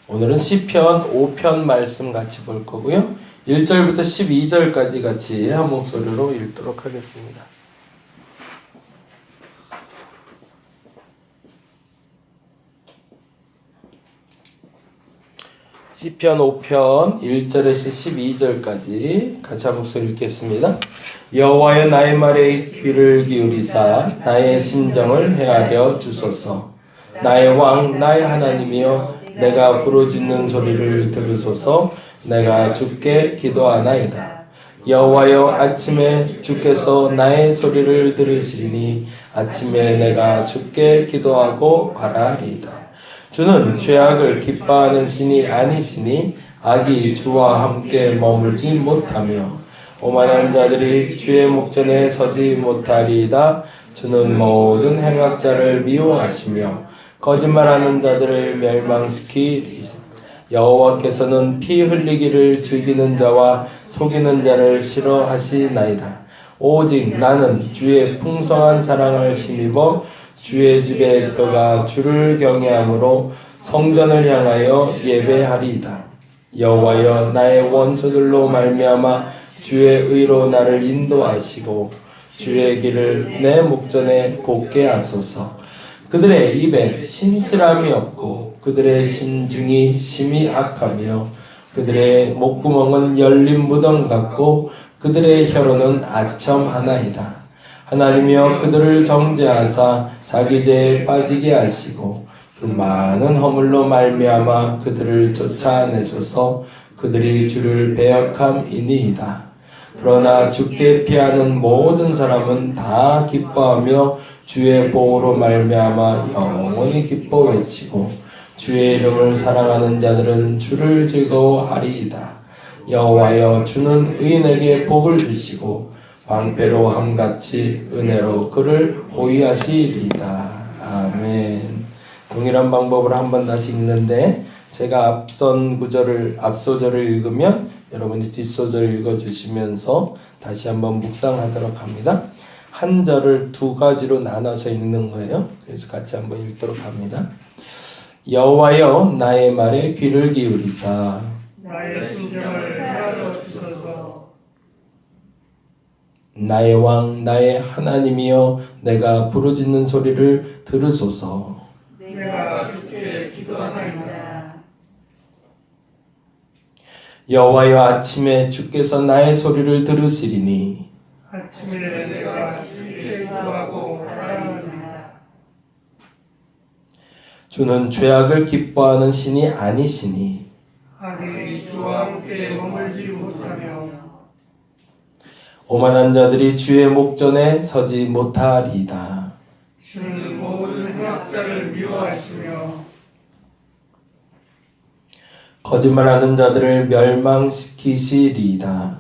오늘은 시편 5편 말씀 같이 볼 거고요. 1절부터 12절까지 같이 한 목소리로 읽도록 하겠습니다. 시편 5편 1절에서 12절까지 같이 한 목소리 읽겠습니다. 여호와여 나의 말에 귀를 기울이사 나의 심정을 헤아려 주소서. 나의 왕 나의 하나님이여 내가 부르짖는 소리를 들으소서. 내가 주께 기도하나이다. 여호와여 아침에 주께서 나의 소리를 들으시리니 아침에 내가 주께 기도하고 바라리이다. 주는 죄악을 기뻐하는 신이 아니시니 악이 주와 함께 머물지 못하며 오만한 자들이 주의 목전에 서지 못하리이다. 주는 모든 행악자를 미워하시며 거짓말하는 자들을 멸망시키리이다. 여호와께서는 피 흘리기를 즐기는 자와 속이는 자를 싫어하시나이다. 오직 나는 주의 풍성한 사랑을 힘입어 주의 집에 들어가 주를 경외함으로 성전을 향하여 예배하리이다. 여호와여 나의 원수들로 말미암아 주의 의로 나를 인도하시고 주의 길을 내 목전에 곱게 하소서. 그들의 입에 신실함이 없고 그들의 신중이 심히 악하며 그들의 목구멍은 열린 무덤 같고 그들의 혀로는 아첨하나이다. 하나님이여 그들을 정죄하사 자기 죄에 빠지게 하시고 그 많은 허물로 말미암아 그들을 쫓아내소서. 그들이 주를 배역함이니이다. 그러나 주께 피하는 모든 사람은 다 기뻐하며 주의 보호로 말미암아 영원히 기뻐 외치고 주의 이름을 사랑하는 자들은 주를 즐거워하리이다. 여호와여 주는 의인에게 복을 주시고 방패로 함같이 은혜로 그를 호위하시리이다. 아멘. 동일한 방법으로 한 번 다시 읽는데 제가 앞소절을 읽으면 여러분이 뒷소절을 읽어주시면서 다시 한번 묵상하도록 합니다. 한 절을 두 가지로 나눠서 읽는 거예요. 그래서 같이 한번 읽도록 합니다. 여호와여 나의 말에 귀를 기울이사 나의 심정을 헤아려 주소서. 나의 왕 나의 하나님이여 내가 부르짖는 소리를 들으소서. 내가 주께 기도하나이다. 여호와여 아침에 주께서 나의 소리를 들으시리니 아침에 내가 주께 기도하고 바라리이다. 주는 죄악을 기뻐하는 신이 아니시니 악이 주와 함께 머물지 못하며 오만한 자들이 주의 목전에 서지 못하리이다. 주는 모든 행악자를 미워하시며 거짓말하는 자들을 멸망시키시리이다.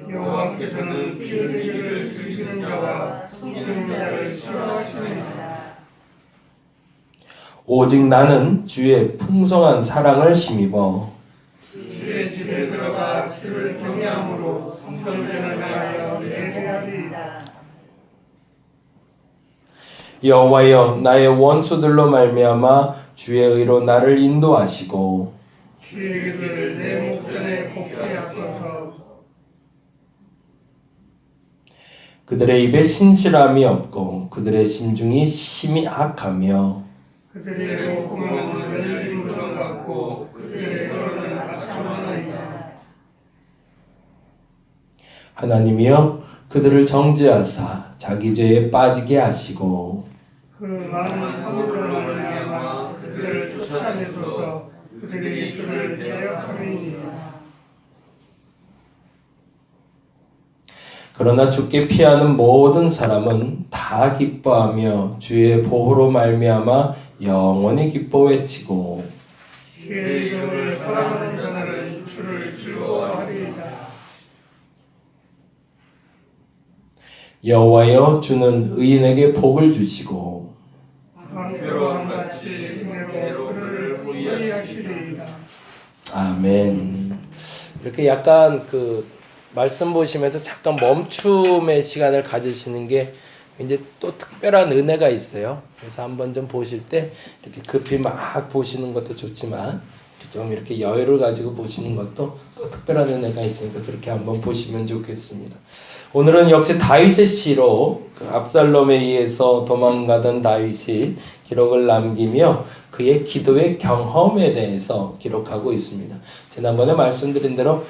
여호와께서는 피 흘리기를 즐기는 자와 속이는 자를 싫어하시느니라. 오직 나는 주의 풍성한 사랑을 힘입어 주의 집에 들어가 주를 경외함으로 성전을 향하여 예배하리이다. 여호와여 나의 원수들로 말미암아 주의 의로 나를 인도하시고 주의 길을 내 목전에 곱게 하소서. 그들의 입에 신실함이 없고 그들의 심중이 심히 악하며 그들의 목구멍은 열린 무덤 같고 그들의 혀로는 아첨하나이다. 하나님이여 그들을 정죄하사 자기 죄에 빠지게 하시고 그 많은 허물로 말미암아 그들을 쫓아내소서. 그들이 주를 배역함이니라. 그러나 주께 피하는 모든 사람은 다 기뻐하며 주의 보호로 말미암아 영원히 기뻐 외치고 주의 이름을 사랑하는 자들은 주를 즐거워하리이다. 여호와여 주는 의인에게 복을 주시고 방패로 함같이 은혜로 그를 호위하시리이다. 아멘. 이렇게 약간 말씀 보시면서 잠깐 멈춤의 시간을 가지시는 게 이제 또 특별한 은혜가 있어요. 그래서 한번 좀 보실 때 이렇게 급히 막 보시는 것도 좋지만 좀 이렇게 여유를 가지고 보시는 것도 또 특별한 은혜가 있으니까 그렇게 한번 보시면 좋겠습니다. 오늘은 역시 다윗의 시로 그 압살롬에 의해서 도망가던 다윗이 기록을 남기며 그의 기도의 경험에 대해서 기록하고 있습니다. 지난번에 말씀드린 대로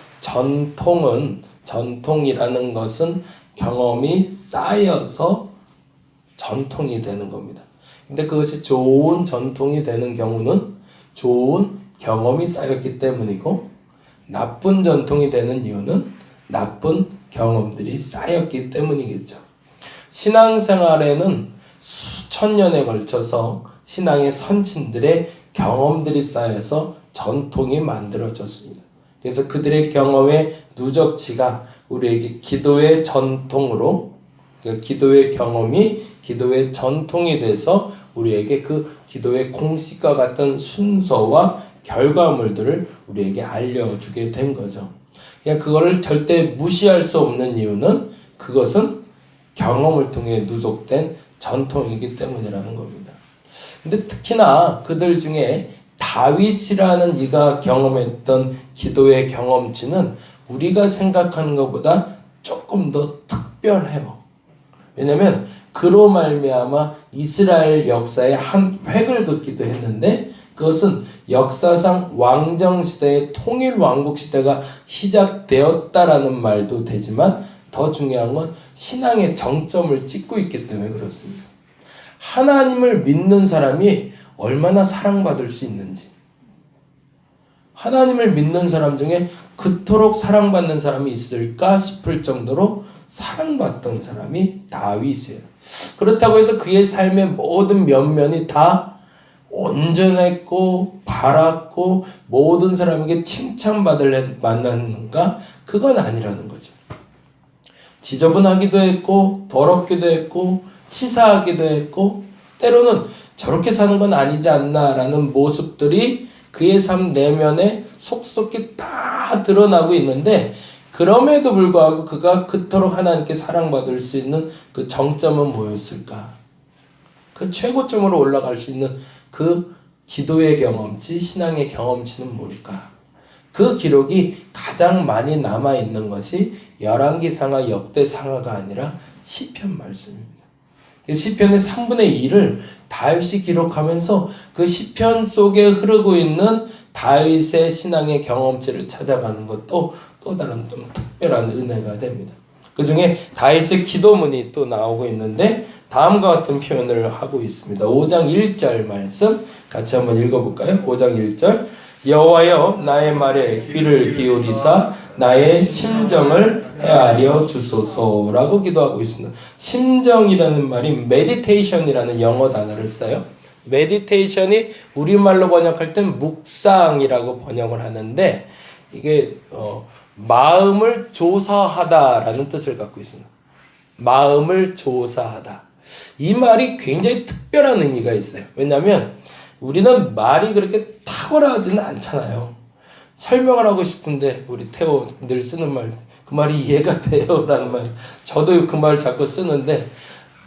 전통이라는 것은 경험이 쌓여서 전통이 되는 겁니다. 근데 그것이 좋은 전통이 되는 경우는 좋은 경험이 쌓였기 때문이고, 나쁜 전통이 되는 이유는 나쁜 경험들이 쌓였기 때문이겠죠. 신앙생활에는 수천 년에 걸쳐서 신앙의 선진들의 경험들이 쌓여서 전통이 만들어졌습니다. 그래서 그들의 경험의 누적치가 우리에게 기도의 전통으로, 기도의 경험이 기도의 전통이 돼서 우리에게 그 기도의 공식과 같은 순서와 결과물들을 우리에게 알려주게 된 거죠. 그거를 절대 무시할 수 없는 이유는 그것은 경험을 통해 누적된 전통이기 때문이라는 겁니다. 근데 특히나 그들 중에 다윗이라는 이가 경험했던 기도의 경험치는 우리가 생각하는 것보다 조금 더 특별해요. 왜냐하면 그로 말미암아 이스라엘 역사에 한 획을 긋기도 했는데, 그것은 역사상 왕정시대의 통일왕국시대가 시작되었다라는 말도 되지만, 더 중요한 건 신앙의 정점을 찍고 있기 때문에 그렇습니다. 하나님을 믿는 사람이 얼마나 사랑받을 수 있는지, 하나님을 믿는 사람 중에 그토록 사랑받는 사람이 있을까 싶을 정도로 사랑받던 사람이 다윗이에요. 그렇다고 해서 그의 삶의 모든 면면이 다 온전했고 바랐고 모든 사람에게 칭찬받을 만났는가? 그건 아니라는 거죠. 지저분하기도 했고 더럽기도 했고 치사하기도 했고, 때로는 저렇게 사는 건 아니지 않나라는 모습들이 그의 삶 내면에 속속히 다 드러나고 있는데, 그럼에도 불구하고 그가 그토록 하나님께 사랑받을 수 있는 그 정점은 뭐였을까? 그 최고점으로 올라갈 수 있는 그 기도의 경험치, 신앙의 경험치는 뭘까? 그 기록이 가장 많이 남아있는 것이 열왕기상하 역대상하가 아니라 시편 말씀입니다. 시편의 3분의 2를 다윗이 기록하면서 그 시편 속에 흐르고 있는 다윗의 신앙의 경험치를 찾아가는 것도 또 다른 좀 특별한 은혜가 됩니다. 그 중에 다윗의 기도문이 또 나오고 있는데 다음과 같은 표현을 하고 있습니다. 5장 1절 말씀 같이 한번 읽어볼까요? 5장 1절 여호와여 나의 말에 귀를 기울이사 나의 심정을 헤아려 주소서라고 기도하고 있습니다. 심정이라는 말이 meditation이라는 영어 단어를 써요. meditation이 우리말로 번역할 땐 묵상이라고 번역을 하는데, 이게 마음을 조사하다라는 뜻을 갖고 있습니다. 마음을 조사하다. 이 말이 굉장히 특별한 의미가 있어요. 왜냐하면 우리는 말이 그렇게 탁월하지는 않잖아요. 설명을 하고 싶은데 우리 태호 늘 쓰는 말, 그 말이 이해가 돼요 라는 말, 저도 그 말 자꾸 쓰는데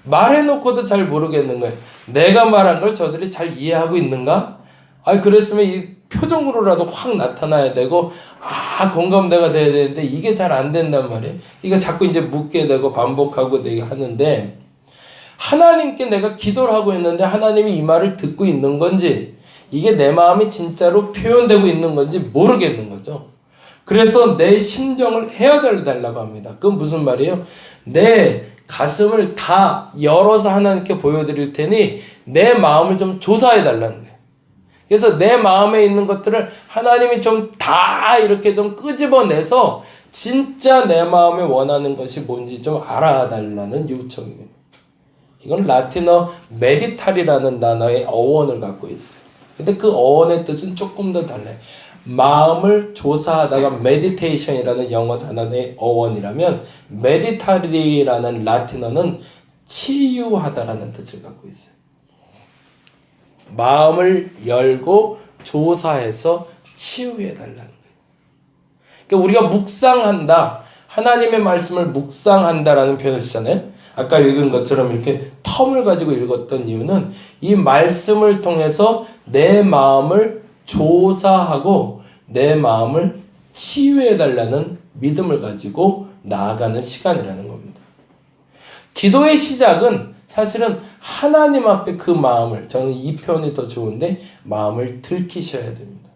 말해놓고도 잘 모르겠는 거예요. 내가 말한 걸 저들이 잘 이해하고 있는가? 그랬으면 이 표정으로라도 확 나타나야 되고 공감대가 돼야 되는데 이게 잘 안 된단 말이에요. 이거 자꾸 이제 묻게 되고 반복하고 되게 하는데, 하나님께 내가 기도를 하고 있는데 하나님이 이 말을 듣고 있는 건지, 이게 내 마음이 진짜로 표현되고 있는 건지 모르겠는 거죠. 그래서 내 심정을 헤아달라고 합니다. 그건 무슨 말이에요? 내 가슴을 다 열어서 하나님께 보여드릴 테니 내 마음을 좀 조사해 달라는 거예요. 그래서 내 마음에 있는 것들을 하나님이 좀 다 이렇게 좀 끄집어내서 진짜 내 마음에 원하는 것이 뭔지 좀 알아달라는 요청입니다. 이건 라틴어 메디탈이라는 단어의 어원을 갖고 있어요. 근데 그 어원의 뜻은 조금 더 달라요. 마음을 조사하다가 meditation이라는 영어 단어의 어원이라면, 메디탈이라는 라틴어는 치유하다라는 뜻을 갖고 있어요. 마음을 열고 조사해서 치유해달라는 거예요. 그러니까 우리가 묵상한다, 하나님의 말씀을 묵상한다라는 표현을 쓰잖아요. 아까 읽은 것처럼 이렇게 텀을 가지고 읽었던 이유는 이 말씀을 통해서 내 마음을 조사하고 내 마음을 치유해달라는 믿음을 가지고 나아가는 시간이라는 겁니다. 기도의 시작은 사실은 하나님 앞에 그 마음을, 저는 이 표현이 더 좋은데, 마음을 들키셔야 됩니다.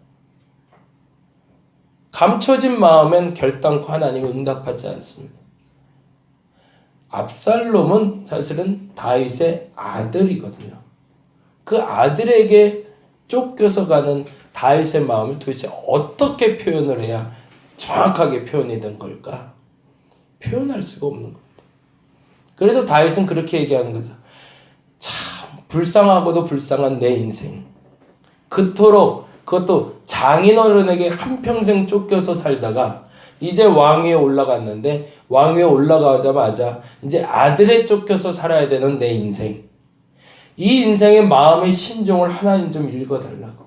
감춰진 마음엔 결단코 하나님은 응답하지 않습니다. 압살롬은 사실은 다윗의 아들이거든요. 그 아들에게 쫓겨서 가는 다윗의 마음을 도대체 어떻게 표현을 해야 정확하게 표현이 된 걸까? 표현할 수가 없는 겁니다. 그래서 다윗은 그렇게 얘기하는 거죠. 참 불쌍하고도 불쌍한 내 인생. 그토록 그것도 장인어른에게 한평생 쫓겨서 살다가 이제 왕위에 올라갔는데 왕위에 올라가자마자 이제 아들에 쫓겨서 살아야 되는 내 인생. 이 인생의 마음의 심정을 하나님 좀 읽어달라고.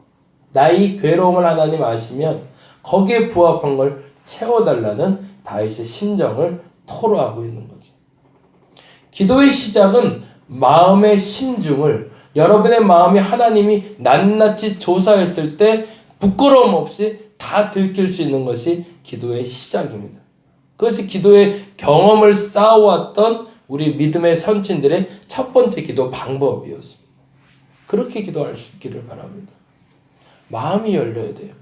나의 괴로움을 하나님 아시면 거기에 부합한 걸 채워달라는 다윗의 심정을 토로하고 있는 거죠. 기도의 시작은 마음의 심중을, 여러분의 마음이 하나님이 낱낱이 조사했을 때 부끄러움 없이 다 들킬 수 있는 것이 기도의 시작입니다. 그것이 기도의 경험을 쌓아왔던 우리 믿음의 선친들의 첫 번째 기도 방법이었습니다. 그렇게 기도할 수 있기를 바랍니다. 마음이 열려야 돼요.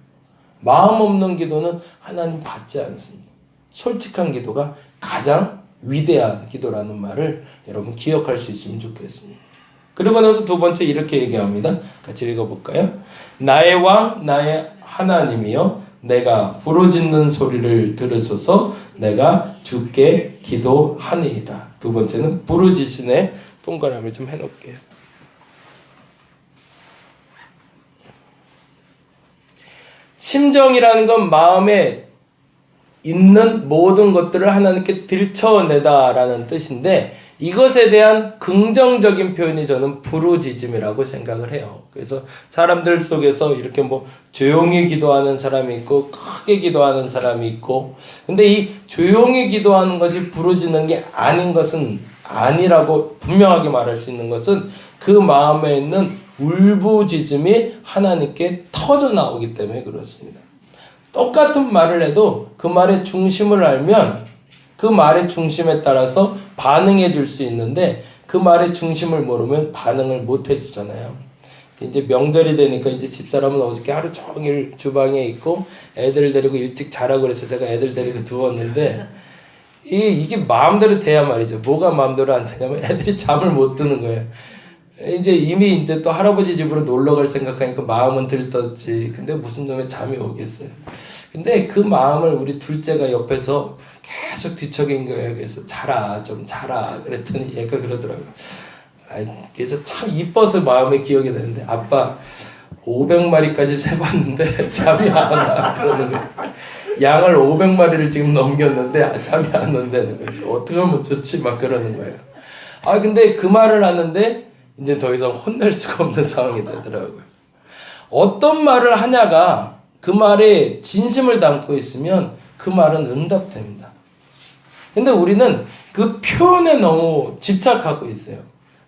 마음 없는 기도는 하나님 받지 않습니다. 솔직한 기도가 가장 위대한 기도라는 말을 여러분 기억할 수 있으면 좋겠습니다. 그리고 나서 두 번째 이렇게 얘기합니다. 같이 읽어볼까요? 나의 왕 나의 하나님이여 내가 부르짖는 소리를 들으소서 내가 주께 기도하니이다. 두 번째는 부르짖으네 동그라미를 좀 해놓을게요. 심정이라는 건 마음에 있는 모든 것들을 하나님께 들춰내다라는 뜻인데 이것에 대한 긍정적인 표현이 저는 부르짖음이라고 생각을 해요. 그래서 사람들 속에서 이렇게 뭐 조용히 기도하는 사람이 있고 크게 기도하는 사람이 있고 근데 이 조용히 기도하는 것이 부르짖는 게 아닌 것은 아니라고 분명하게 말할 수 있는 것은 그 마음에 있는 울부짖음이 하나님께 터져 나오기 때문에 그렇습니다. 똑같은 말을 해도 그 말의 중심을 알면 그 말의 중심에 따라서 반응해 줄 수 있는데 그 말의 중심을 모르면 반응을 못 해주잖아요. 이제 명절이 되니까 이제 집사람은 어저께 하루 종일 주방에 있고 애들 데리고 일찍 자라고 그래서 제가 애들 데리고 누웠는데 이게 마음대로 돼야 말이죠. 뭐가 마음대로 안 되냐면 애들이 잠을 못 드는 거예요. 이제 또 할아버지 집으로 놀러 갈 생각하니까 마음은 들떴지. 근데 무슨 놈의 잠이 오겠어요. 근데 그 마음을 우리 둘째가 옆에서 계속 뒤척인 거예요. 그래서 자라, 좀 자라. 그랬더니 얘가 그러더라고요. 그래서 참 이뻐서 마음에 기억이 되는데 아빠 500마리까지 세봤는데 잠이 안 와. 그러는 거예요. 양을 500마리를 지금 넘겼는데 잠이 안 온다는 거예요. 그래서 어떻게 하면 좋지? 막 그러는 거예요. 근데 그 말을 하는데 이제 더 이상 혼낼 수가 없는 상황이 되더라고요. 어떤 말을 하냐가 그 말에 진심을 담고 있으면 그 말은 응답됩니다. 근데 우리는 그 표현에 너무 집착하고 있어요.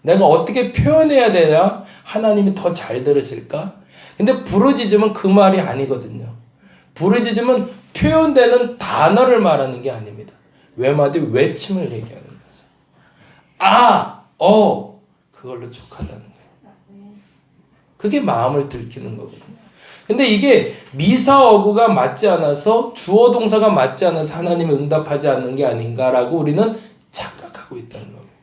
내가 어떻게 표현해야 되냐? 하나님이 더 잘 들으실까? 근데 부르짖음은 그 말이 아니거든요. 부르짖음은 표현되는 단어를 말하는 게 아닙니다. 외마디 외침을 얘기하는 거죠. 그걸로 족하다는 거예요. 그게 마음을 들키는 거거든요. 근데 이게 미사어구가 맞지 않아서 주어 동사가 맞지 않아서 하나님이 응답하지 않는 게 아닌가라고 우리는 착각하고 있다는 겁니다.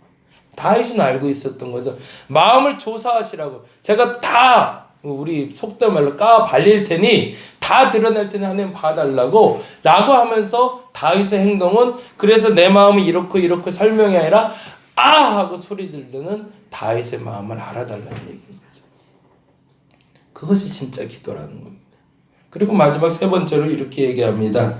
다윗은 알고 있었던 거죠. 마음을 조사하시라고. 제가 다 우리 속된 말로 까 발릴 테니 다 드러낼 테니 하나님 봐달라고 라고 하면서 다윗의 행동은 그래서 내 마음이 이렇고 설명이 아니라 하고 소리 지르는 다윗의 마음을 알아달라는 얘기인 거죠. 그것이 진짜 기도라는 겁니다. 그리고 마지막 세 번째로 이렇게 얘기합니다.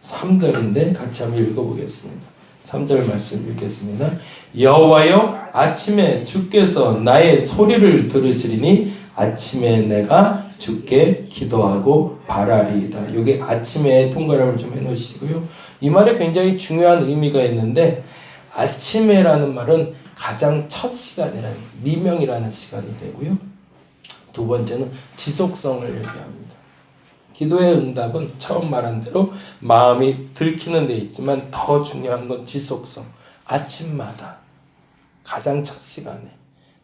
3절인데 같이 한번 읽어보겠습니다. 3절 말씀 읽겠습니다. 여호와여 아침에 주께서 나의 소리를 들으시리니 아침에 내가 주께 기도하고 바라리이다. 여기 아침에 동그라미를 좀 해놓으시고요. 이 말에 굉장히 중요한 의미가 있는데 아침에라는 말은 가장 첫 시간이라는 미명이라는 시간이 되고요. 두 번째는 지속성을 얘기합니다. 기도의 응답은 처음 말한 대로 마음이 들키는 데 있지만 더 중요한 건 지속성. 아침마다 가장 첫 시간에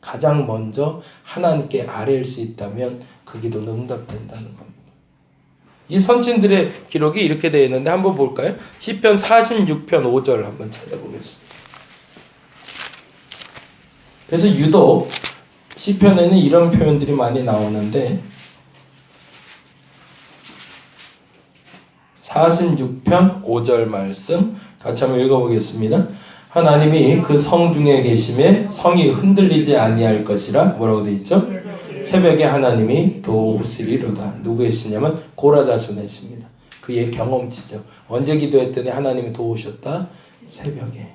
가장 먼저 하나님께 아뢰일 수 있다면 그 기도는 응답된다는 겁니다. 이 선진들의 기록이 이렇게 되어 있는데 한번 볼까요? 시편 46편 5절 한번 찾아보겠습니다. 그래서 유독 시편에는 이런 표현들이 많이 나오는데 46편 5절 말씀 같이 한번 읽어보겠습니다. 하나님이 그 성 중에 계심에 성이 흔들리지 아니할 것이라 뭐라고 되어 있죠? 새벽에 하나님이 도우시리로다. 누구의 시냐면 고라 자손의 시입니다. 그의 경험치죠. 언제 기도했더니 하나님이 도우셨다? 새벽에.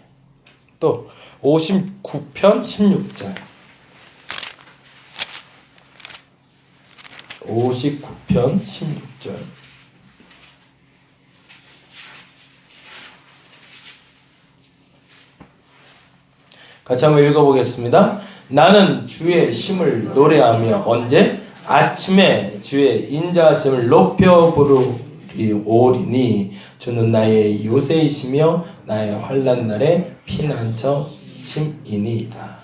또 59편 16절 59편 16절 같이 한번 읽어보겠습니다. 나는 주의 심을 노래하며 언제? 아침에 주의 인자하심을 높여 부르리오리니 주는 나의 요새이시며 나의 환난 날에 피난처 심이니이다.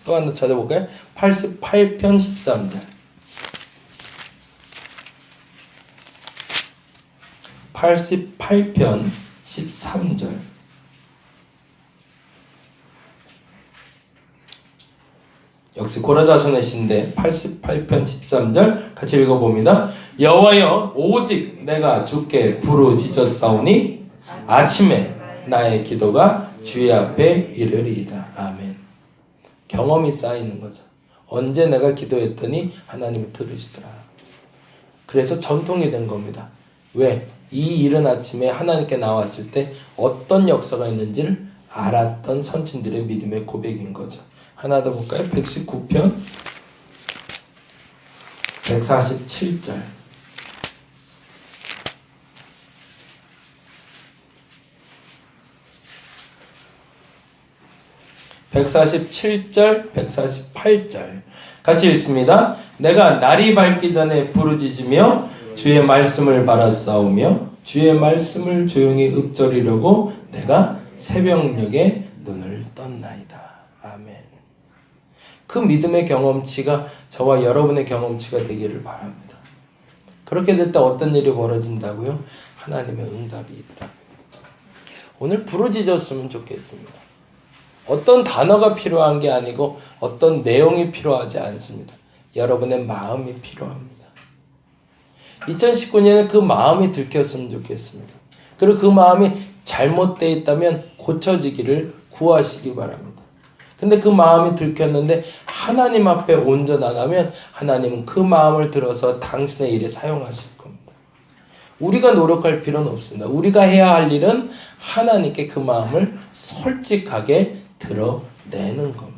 또 하나 찾아볼까요? 88편 13절 88편 13절 역시 고라 자손의 시인데 88편 13절 같이 읽어봅니다. 여호와여 오직 내가 주께 부르짖었사오니 아침에 나의 기도가 주의 앞에 이르리이다. 아멘. 경험이 쌓이는 거죠. 언제 내가 기도했더니 하나님이 들으시더라. 그래서 전통이 된 겁니다. 왜? 이 이른 아침에 하나님께 나왔을 때 어떤 역사가 있는지를 알았던 선진들의 믿음의 고백인 거죠. 하나 더 볼까요? 119편 147절 147절 148절 같이 읽습니다. 내가 날이 밝기 전에 부르짖으며 주의 말씀을 바라싸우며 주의 말씀을 조용히 읊조리려고 내가 새벽녘에 눈을 떴나이다. 아멘. 그 믿음의 경험치가 저와 여러분의 경험치가 되기를 바랍니다. 그렇게 될 때 어떤 일이 벌어진다고요? 하나님의 응답이 있다. 오늘 부르짖었으면 좋겠습니다. 어떤 단어가 필요한 게 아니고 어떤 내용이 필요하지 않습니다. 여러분의 마음이 필요합니다. 2019년에 그 마음이 들켰으면 좋겠습니다. 그리고 그 마음이 잘못되어 있다면 고쳐지기를 구하시기 바랍니다. 근데 그 마음이 들켰는데 하나님 앞에 온전하다면 하나님은 그 마음을 들어서 당신의 일에 사용하실 겁니다. 우리가 노력할 필요는 없습니다. 우리가 해야 할 일은 하나님께 그 마음을 솔직하게 드러내는 겁니다.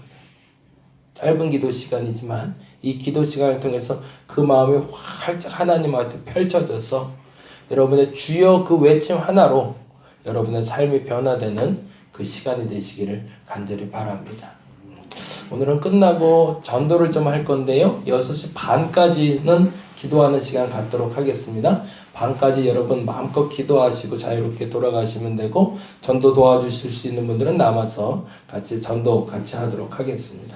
짧은 기도 시간이지만 이 기도 시간을 통해서 그 마음이 활짝 하나님한테 펼쳐져서 여러분의 주여 그 외침 하나로 여러분의 삶이 변화되는 그 시간이 되시기를 간절히 바랍니다. 오늘은 끝나고 전도를 좀 할 건데요. 6시 반까지는 기도하는 시간 갖도록 하겠습니다. 반까지 여러분 마음껏 기도하시고 자유롭게 돌아가시면 되고 전도 도와주실 수 있는 분들은 남아서 같이 전도 같이 하도록 하겠습니다.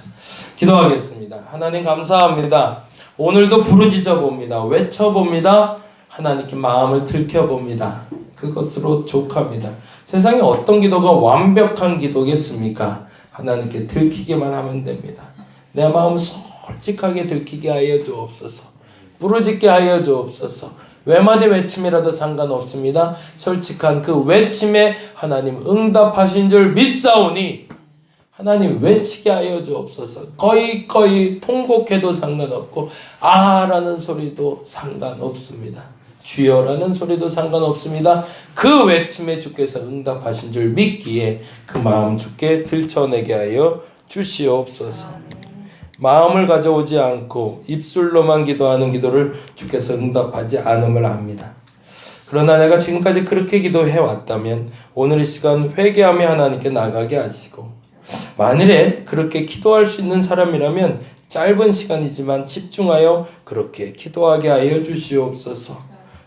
기도하겠습니다. 하나님 감사합니다. 오늘도 부르짖어 봅니다. 외쳐봅니다. 하나님께 마음을 들켜봅니다. 그것으로 족합니다. 세상에 어떤 기도가 완벽한 기도겠습니까? 하나님께 들키기만 하면 됩니다. 내 마음 솔직하게 들키게 하여 주옵소서. 부르짖게 하여 주옵소서. 외마디 외침이라도 상관없습니다. 솔직한 그 외침에 하나님 응답하신 줄 믿사오니 하나님 외치게 하여 주옵소서. 거의 통곡해도 상관없고 아라는 소리도 상관없습니다. 주여라는 소리도 상관없습니다. 그 외침에 주께서 응답하신 줄 믿기에 그 마음 주께 들춰내게 하여 주시옵소서. 마음을 가져오지 않고 입술로만 기도하는 기도를 주께서 응답하지 않음을 압니다. 그러나 내가 지금까지 그렇게 기도해 왔다면 오늘 이 시간 회개하며 하나님께 나가게 하시고 만일에 그렇게 기도할 수 있는 사람이라면 짧은 시간이지만 집중하여 그렇게 기도하게 하여 주시옵소서.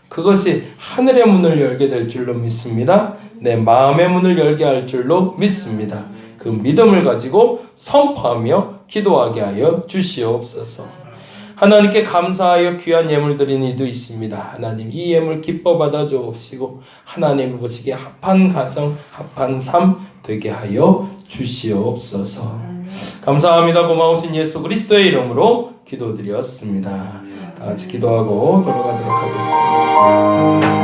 그것이 하늘의 문을 열게 될 줄로 믿습니다. 내 마음의 문을 열게 할 줄로 믿습니다. 그 믿음을 가지고 선포하며 기도하게 하여 주시옵소서. 하나님께 감사하여 귀한 예물 드린 이도 있습니다. 하나님 이 예물 기뻐 받아 주옵시고 하나님 보시기에 합한 가정, 합한 삶 되게 하여 주시옵소서. 감사합니다. 고마우신 예수 그리스도의 이름으로 기도드렸습니다. 다 같이 기도하고 돌아가도록 하겠습니다.